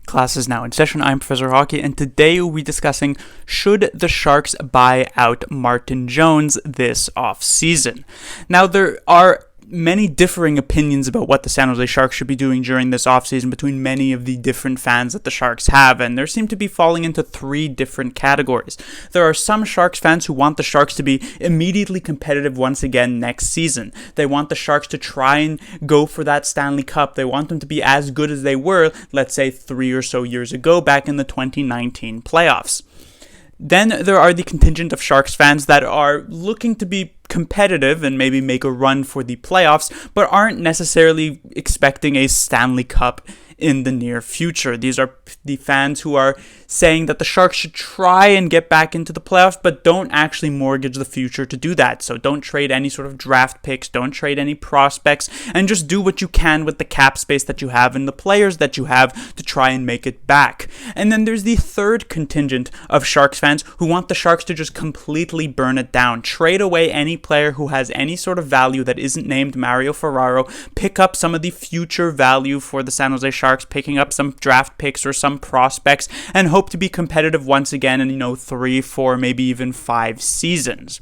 Class is now in session. I'm Professor Hockey, and today we'll be discussing, should the Sharks buy out Martin Jones this offseason? Now, there are many differing opinions about what the San Jose Sharks should be doing during this offseason between many of the different fans that the Sharks have, and there seem to be falling into three different categories. There are some Sharks fans who want the Sharks to be immediately competitive once again next season. They want the Sharks to try and go for that Stanley Cup. They want them to be as good as they were, let's say, 3 or so years ago back in the 2019 playoffs. Then there are the contingent of Sharks fans that are looking to be competitive and maybe make a run for the playoffs, but aren't necessarily expecting a Stanley Cup in the near future. These are the fans who are saying that the Sharks should try and get back into the playoffs, but don't actually mortgage the future to do that. So don't trade any sort of draft picks, don't trade any prospects, and just do what you can with the cap space that you have and the players that you have to try and make it back. And then there's the third contingent of Sharks fans who want the Sharks to just completely burn it down, trade away any player who has any sort of value that isn't named Mario Ferraro, pick up some of the future value for the San Jose Sharks, picking up some draft picks or some prospects, and hope to be competitive once again in 3, 4, maybe even 5 seasons.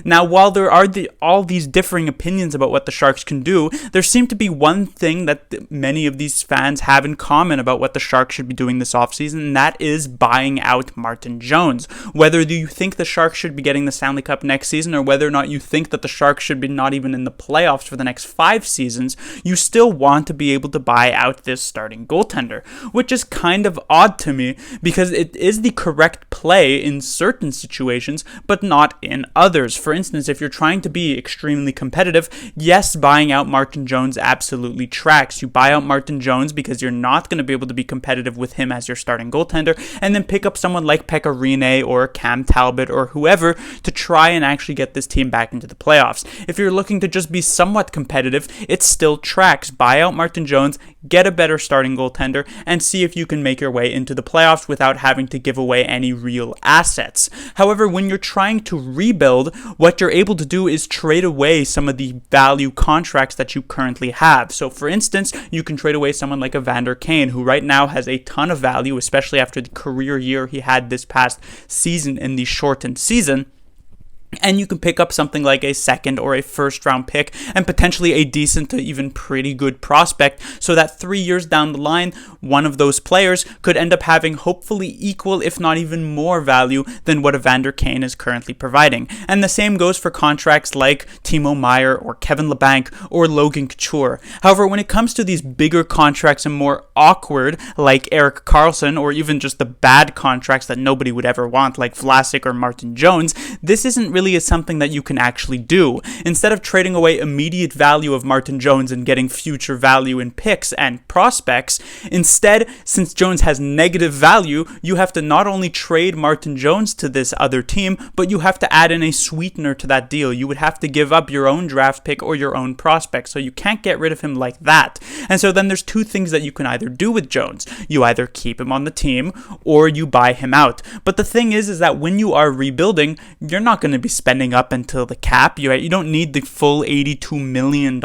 Now, while there are all these differing opinions about what the Sharks can do, there seems to be one thing that many of these fans have in common about what the Sharks should be doing this offseason, and that is buying out Martin Jones. Whether you think the Sharks should be getting the Stanley Cup next season, or whether or not you think that the Sharks should be not even in the playoffs for the next 5 seasons, you still want to be able to buy out this starting goaltender, which is kind of odd to me because it is the correct play in certain situations, but not in others. For instance, if you're trying to be extremely competitive, yes, buying out Martin Jones absolutely tracks. You buy out Martin Jones because you're not going to be able to be competitive with him as your starting goaltender, and then pick up someone like Pekka Rinne or Cam Talbot or whoever to try and actually get this team back into the playoffs. If you're looking to just be somewhat competitive, it still tracks. Buy out Martin Jones, get a better starting goaltender, and see if you can make your way into the playoffs without having to give away any real assets. However, when you're trying to rebuild, what you're able to do is trade away some of the value contracts that you currently have. So for instance, you can trade away someone like Evander Kane, who right now has a ton of value, especially after the career year he had this past season in the shortened season. And you can pick up something like a second or a first round pick and potentially a decent to even pretty good prospect, so that 3 years down the line, one of those players could end up having hopefully equal, if not even more value than what Evander Kane is currently providing. And the same goes for contracts like Timo Meier or Kevin Labanc or Logan Couture. However, when it comes to these bigger contracts and more awkward, like Erik Karlsson, or even just the bad contracts that nobody would ever want, like Vlasic or Martin Jones, this isn't really is something that you can actually do. Instead of trading away immediate value of Martin Jones and getting future value in picks and prospects, instead, since Jones has negative value, you have to not only trade Martin Jones to this other team, but you have to add in a sweetener to that deal. You would have to give up your own draft pick or your own prospect, so you can't get rid of him like that. And so then there's two things that you can either do with Jones. You either keep him on the team or you buy him out. But the thing is that when you are rebuilding, you're not going to be spending up until the cap. You don't need the full $82 million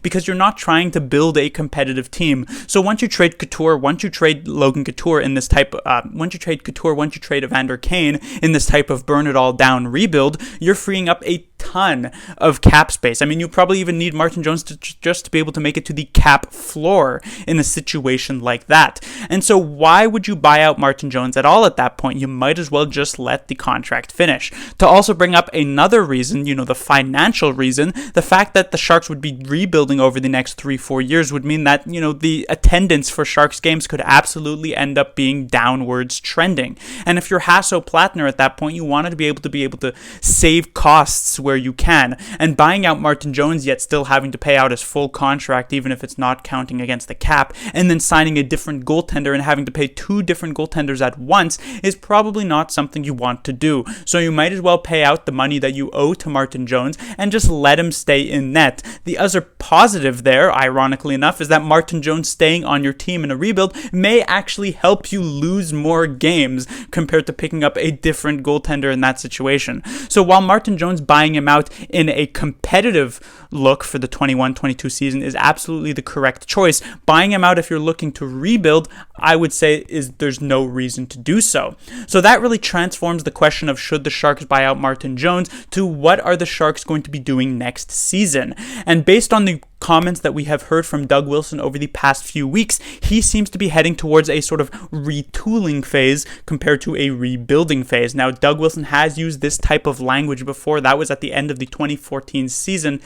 because you're not trying to build a competitive team. So once you trade Couture, once you trade Logan Couture in this type, once you trade Evander Kane in this type of burn it all down rebuild, you're freeing up a ton of cap space. I mean, you probably even need Martin Jones to be able to make it to the cap floor in a situation like that. And so why would you buy out Martin Jones at all at that point? You might as well just let the contract finish. To also bring up another reason, the financial reason, the fact that the Sharks would be rebuilding over the next 3-4 years would mean that, the attendance for Sharks games could absolutely end up being downwards trending. And if you're Hasso Plattner at that point, you wanted to be able to save costs where you can, and buying out Martin Jones yet still having to pay out his full contract even if it's not counting against the cap, and then signing a different goaltender and having to pay 2 different goaltenders at once is probably not something you want to do. So you might as well pay out the money that you owe to Martin Jones and just let him stay in net. The other positive there, ironically enough, is that Martin Jones staying on your team in a rebuild may actually help you lose more games compared to picking up a different goaltender in that situation. So while Martin Jones buying him out in a competitive look for the 21-22 season is absolutely the correct choice. Buying him out if you're looking to rebuild, I would say there's no reason to do so. So that really transforms the question of should the Sharks buy out Martin Jones to what are the Sharks going to be doing next season. And based on the comments that we have heard from Doug Wilson over the past few weeks, he seems to be heading towards a sort of retooling phase compared to a rebuilding phase. Now, Doug Wilson has used this type of language before. That was at the end of the 2014 season,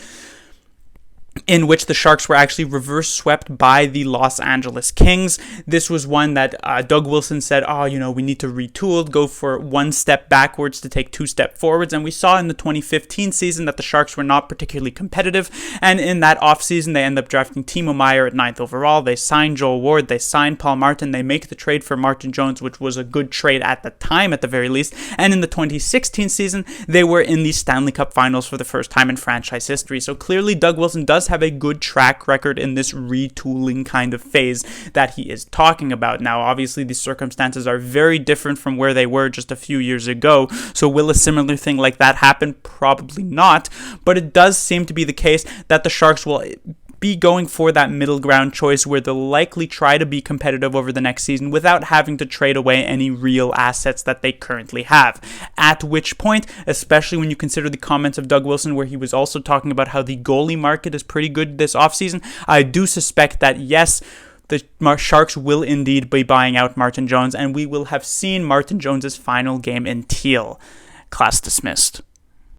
in which the Sharks were actually reverse swept by the Los Angeles Kings. This was one that Doug Wilson said, we need to retool, go for one step backwards to take two steps forwards. And we saw in the 2015 season that the Sharks were not particularly competitive. And in that offseason, they end up drafting Timo Meier at 9th overall. They signed Joel Ward. They signed Paul Martin. They make the trade for Martin Jones, which was a good trade at the time, at the very least. And in the 2016 season, they were in the Stanley Cup Finals for the first time in franchise history. So clearly, Doug Wilson does have a good track record in this retooling kind of phase that he is talking about. Now, obviously, the circumstances are very different from where they were just a few years ago. So will a similar thing like that happen? Probably not. But it does seem to be the case that the Sharks will be going for that middle ground choice where they'll likely try to be competitive over the next season without having to trade away any real assets that they currently have. At which point, especially when you consider the comments of Doug Wilson where he was also talking about how the goalie market is pretty good this offseason, I do suspect that yes, the Sharks will indeed be buying out Martin Jones, and we will have seen Martin Jones' final game in teal. Class dismissed.